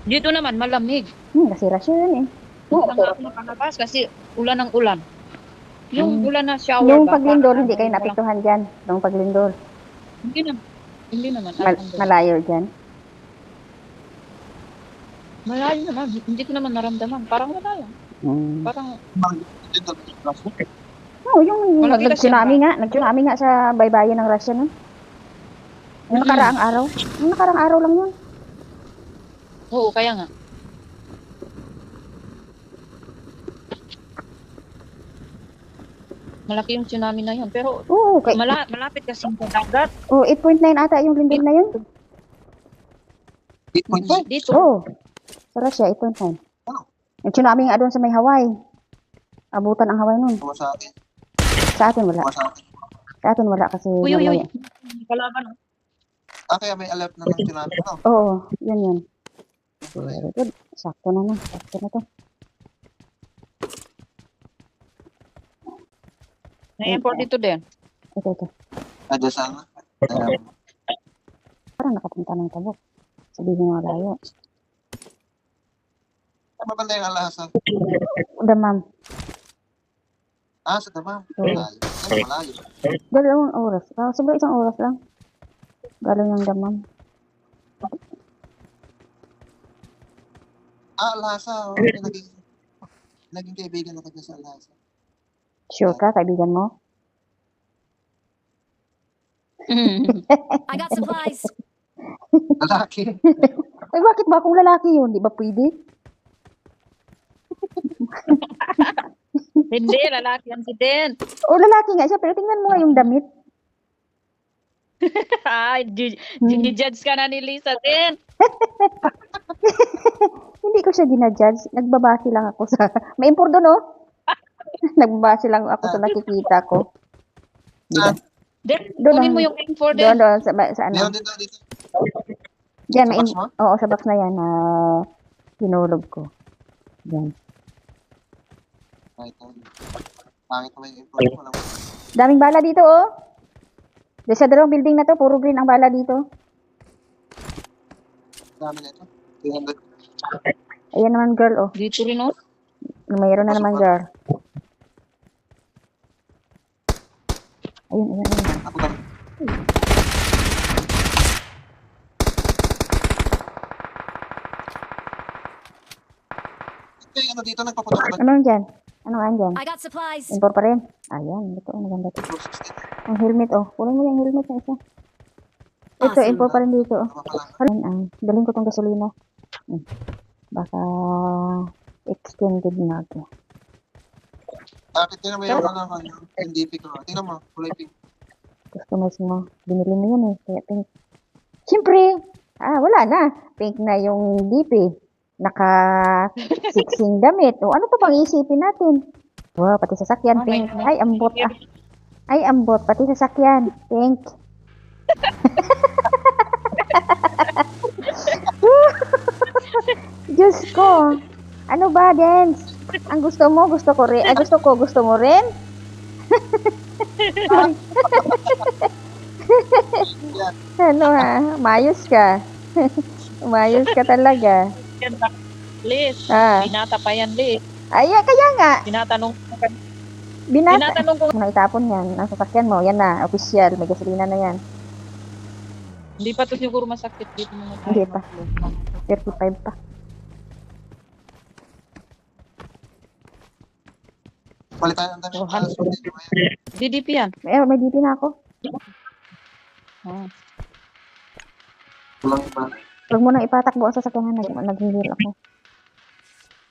Dito naman, malamig. Nasira siya yun eh. Hindi na nga ako nakalabas kasi ulan ng ulan. Yung ulan na shower Nung ba? paglindol, parang hindi kayo walang- napiktuhan dyan. Nung paglindol. Hindi naman. Hindi naman. alhamdulillah. Malayo dyan. Malayo naman. Hindi ko naman naramdaman. Parang wala lang. Parang Oo, yung Malaki kasi nag-tsunami nga. Nag-tsunami nga sa baybayin ng Russia nun. Yung nakaraang araw. Yung nakaraang araw lang yun. oo, kaya nga. Malaki yung tsunami na yun. Pero Oo, malapit kasi sa dagat. 8.9 ata yung lindol na yun. 8.5? Dito. Oo. Sa Russia, 8.9. Yung tsunami nga doon sa may Hawaii. Abutan ang Hawaii nun. Mga sa atin. Sa atin wala. Mga sa atin. Sa atin wala kasi Uy. malaya. Kalaban. Kaya may alert na ng tsunami. No? Oo, yun. Very good. Sakto na. Sakto na to. Na-import dito din. Ito. Nadya sana. Parang nakapunta ng tabok. Sabihin mo malayo. Ano ba na yung alahasa? Damam. Sa Damam. Oo. Malayo. Malayo. 2 oras. Sobrang 1 oras lang. Galing ng Damam. Alahasa. Naging kaibigan na kanya sa alahasa. Sure ka, kaibigan mo? I got supplies. Lalaki. Ay, bakit ba kung lalaki yun? Di ba pwede? Hindi, lalaki yan si Den. O lalaki nga siya, pero tingnan mo nga yung damit. Ay, judge ka na ni Lisa din. Hindi ko siya dinajudge. Nagbabase lang ako sa... May import doon, oh. Nagbabase lang ako sa nakikita ko. Diba? Den, Doon kunin ang- mo yung M4 din. Doon, sa ano. Meron dito. Diyan, Sa may... box mo? Oo, sa box na yan na hinulog ko. Diyan. Kahit pangit naman yung import mo. Daming bala dito, oh. Sa dalawang building na to, puro green ang bala dito. Dami na ito. 300. Ayan naman, girl, oh. Dito rin, oh. Mayroon na naman, girl. Ayun. Ako lang. Ano dito nagpaputok ba? Ano dyan? Ano nga dyan? I got supplies. Import pa rin. Ayan, ito, maganda to. 260. Ang helmet, oh. Kunin mo yung helmet na isa. Ito, Awesome. import pa rin dito, oh. Ano pa lang? Dalhin ko tong gasolina. Baka extended na ito. Tingnan mo yung yung NDP ko. Tingnan mo, kulay pink. Customize mo. Binili mo yun, eh. Kaya pink. Siyempre! Wala na. Pink na yung DP. Naka-sixing damit. O, ano pa bang isipin natin? Wow, pati sasakyan, pink. Ay, ambot, Ay, ambot. Pati sasakyan, pink. Diyos ko. Ano ba, Dance? Ang gusto mo, gusto ko rin. Gusto mo rin? Ano mayos ka. Mayos ka talaga. Liz, Ah. binata pa yan, Liz. Ay, kaya nga. Tinatanong Binata. ko, Kung naitapon yan, ang sasakyan mo, yan na, official, may gasolina na yan. hindi pa to siguro masakit dito muna tayo. Hindi pa. 35 pa. Palitan ang dami. DDP yan. May DP na ako. Walang iba. Huwag mo nang ipatakbo ang sasakyan, nag-heal ako.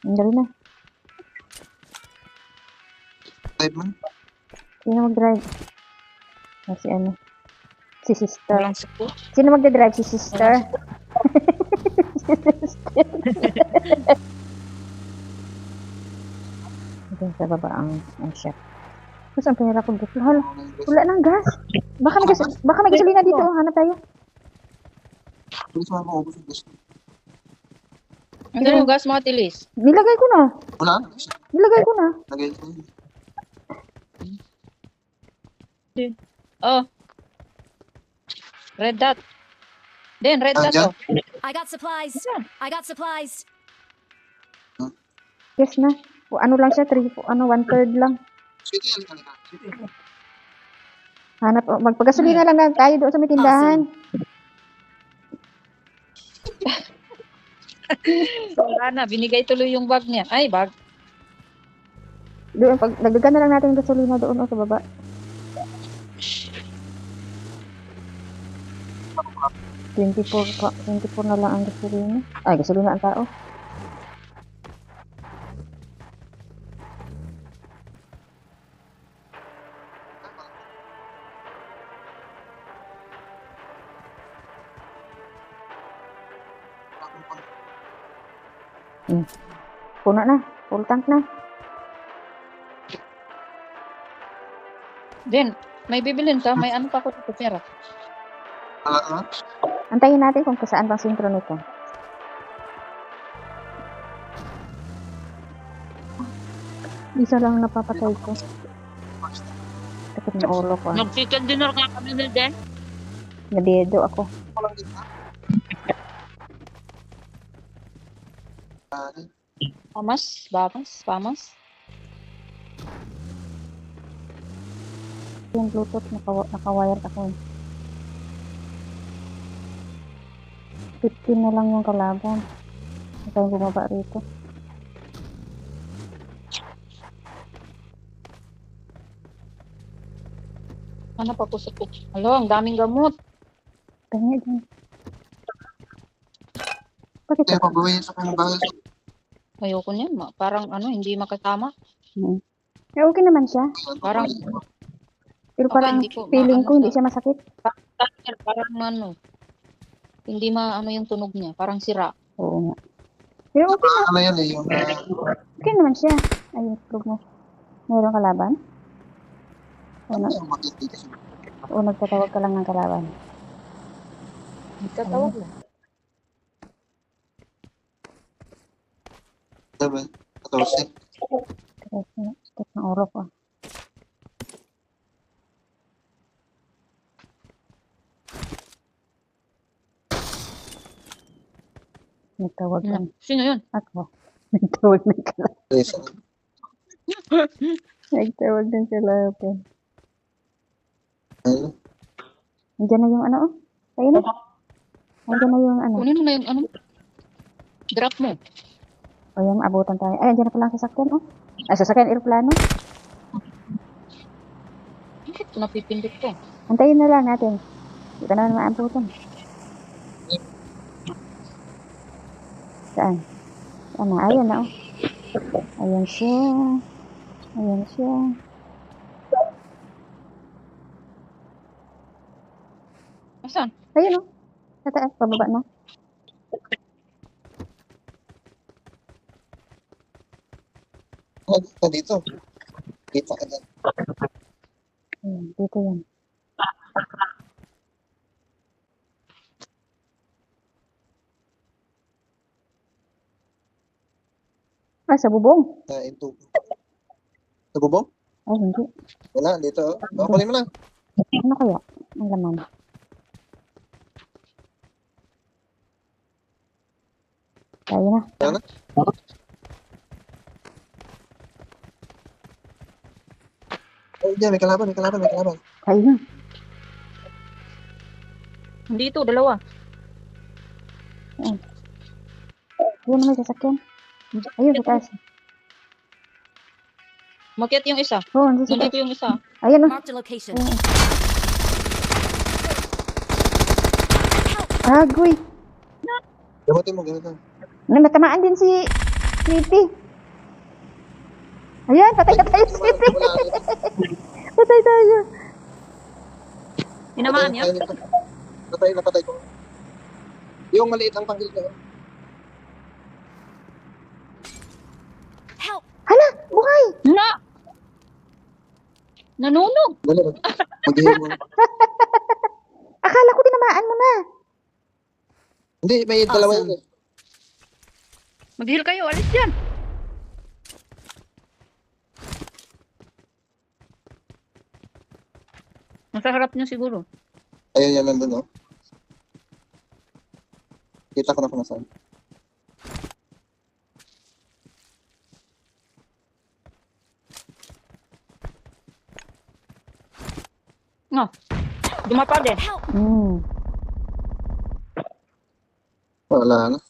Dali na. Type man. Sino mag-drive? Si ano? Si sister. Walang support. Sino magdadrive? Si sister. Diyan sa baba ang shop. Tapos ang pera ko, wala nang gas. Baka may gasolina dito. Hanap tayo. Bilis mo maubos yung gusto. Ano yung gas mga tilis? Nilagay ko na. Wala na. Nilagay ko na. Lagay ko. Oh. Red dot. Den, red dot Andyan? oh. I got supplies. Saan? I got supplies. Yes na. O, ano lang siya, 1/3 lang. Sweetie, halika. Sweetie. Hanap, magpagasolina lang na tayo doon sa may tindahan. Wala na, binigay tuloy yung bag niya. Ay, bag. Doon, dagdagan na lang natin yung gasolina doon o sa baba. $24 na lang ang gasolina. Ay, gasolina ang tao. Puno na. Full tank na. Then, may bibilin ka, may ano pa ako dito, pera. Antayin natin kung saan bang sintro nito. Isa lang napapatay ko. Takot na ulo ko. Nag-chicken dinner ka kami na din. Nadedo ako. Pamas. Yung Bluetooth, naka-wired ako. 15 na lang yung kalaban. Hindi tayong bumaba rito. Ano pa po sa po? Alo, ang daming gamot. Ganyan din. Bakit Kaya ako? pagbawayan sa kanyang bahay. Ayoko niyan. Parang ano, hindi makasama. Eh, okay naman siya. Parang, Pero Okay, parang hindi ko feeling maano ko hindi sa- siya masakit. parang ano, hindi ano yung tunog niya. Parang sira. Oo nga. Pero okay, Ano yan eh, yung okay naman siya. Ayun, prove mo. Mayroong kalaban? yung makiti kasi. O nagtatawag ka lang ng kalaban? Nagtatawag lang. Diba? 14. Takot ng ulo ko. Nagtawag ka. Sino yun? Ako. Nagtawag ng kalaban. Yes. Nagtawag ng kalaban. Ayun. Nandiyan na yung ano, oh. Tayo na. Nandiyan na yung ano. Kunin mo na yung ano. Drop mo. O yan, abutan tayo. Ay, nandiyan na pala ang sasakyan, oh. Ay, sasakyan, aeroplano. Bakit ko napipindot ko? Antayin na lang natin. Hindi ka naman maabutan. Saan? Saan na? Ayan na, oh. Ayan siya. Ayan siya. Asan? Ayun, oh. Sa taas, pababa na. Dito. Kita ka dyan. Ayan, dito yan. Ah, sa bubong. Ito. Sa bubong? Ay, hindi. Wala, dito. Oh, kunin mo na. Ano kaya? Ang laman. Tayo na. Wala na. Oh, dyan, may kalaban. Tayo na. Dito, dalawa. Ayun na may sasakyan. Ayun, sa taas. Makiat yung isa. Oo, nandito sa taas. Nandito yung isa. Ayun, oh. Marked a location. Agoy. Gamutin mo, gamutin. Natamaan din si Sweetie. Ayan, patay na tayo, Sweetie. Patay tayo. Tinamaan niya? Patay ko. Yung maliit ang panggil ko. Help! Hala, buhay. Na! Nanunog! Dali, maghihil mo. Akala ko tinamaan mo na. Hindi, may dalawa yun eh. Maghihil kayo, alis dyan! Nasa harap niya siguro. Ayun yan nandun, oh. Kita ko na kung nasaan. Dumapa din. Help! Hmm. Wala na.